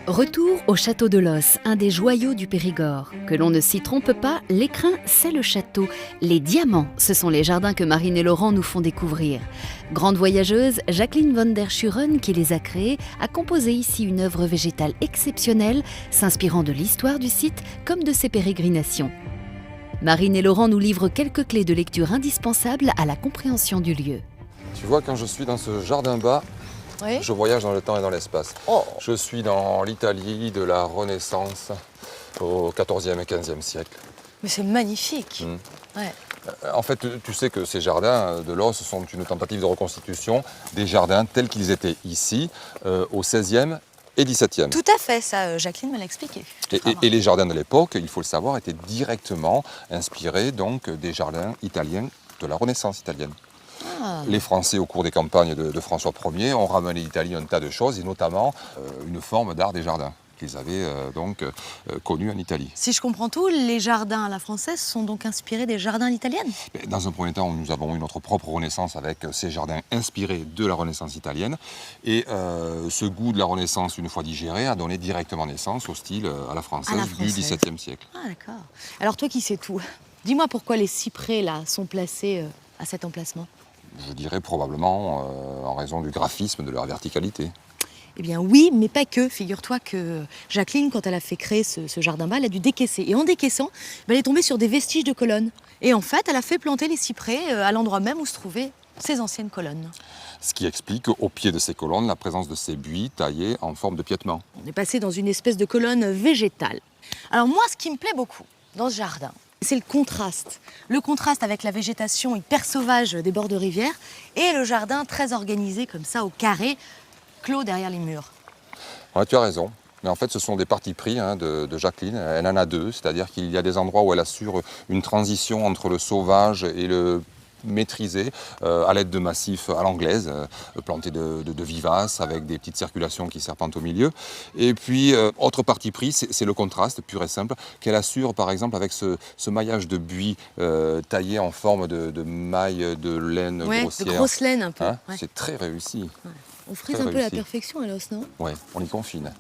Retour au château de Los, un des joyaux du Périgord. Que l'on ne s'y trompe pas, l'écrin, c'est le château. Les diamants, ce sont les jardins que Marine et Laurent nous font découvrir. Grande voyageuse, Jacqueline van der Schuren, qui les a créés, a composé ici une œuvre végétale exceptionnelle, s'inspirant de l'histoire du site comme de ses pérégrinations. Marine et Laurent nous livrent quelques clés de lecture indispensables à la compréhension du lieu. Tu vois, quand je suis dans ce jardin bas, Oui. je voyage dans le temps et dans l'espace. Oh. Je suis dans l'Italie de la Renaissance au XIVe et XVe siècle. Mais c'est magnifique. Ouais. En fait, tu sais que ces jardins de Los sont une tentative de reconstitution des jardins tels qu'ils étaient ici au XVIe et XVIIe. Tout à fait, ça, Jacqueline me l'a expliqué. Et les jardins de l'époque, il faut le savoir, étaient directement inspirés donc, des jardins italiens de la Renaissance italienne. Ah. Les Français, au cours des campagnes de François Ier, ont ramené l'Italie un tas de choses, et notamment une forme d'art des jardins qu'ils avaient connue en Italie. Si je comprends tout, les jardins à la française sont donc inspirés des jardins à l'italienne. Dans un premier temps, nous avons eu notre propre Renaissance avec ces jardins inspirés de la Renaissance italienne. Et ce goût de la Renaissance, une fois digéré, a donné directement naissance au style à la française, du XVIIe siècle. Ah d'accord. Alors toi qui sais tout, dis-moi pourquoi les cyprès là sont placés à cet emplacement. Je dirais probablement en raison du graphisme de leur verticalité. Eh bien oui, mais pas que. Figure-toi que Jacqueline, quand elle a fait créer ce jardin bas, elle a dû décaisser. Et en décaissant, elle est tombée sur des vestiges de colonnes. Et en fait, elle a fait planter les cyprès à l'endroit même où se trouvaient ces anciennes colonnes. Ce qui explique au pied de ces colonnes la présence de ces buis taillés en forme de piétement. On est passé dans une espèce de colonne végétale. Alors moi, ce qui me plaît beaucoup dans ce jardin, c'est le contraste. Le contraste avec la végétation hyper sauvage des bords de rivière et le jardin très organisé comme ça, au carré, clos derrière les murs. Ouais, tu as raison. Mais en fait, ce sont des partis pris de Jacqueline. Elle en a deux, c'est-à-dire qu'il y a des endroits où elle assure une transition entre le sauvage et le maîtrisé à l'aide de massifs à l'anglaise, plantés de vivaces avec des petites circulations qui serpentent au milieu. Et puis, autre parti pris, c'est le contraste pur et simple qu'elle assure par exemple avec ce maillage de buis taillé en forme de mailles de laine grossière. De grosse laine un peu. Hein, Ouais. c'est très réussi. Ouais. On frise Très un peu la réussi. perfection à l'os, non? Ouais, on y confine.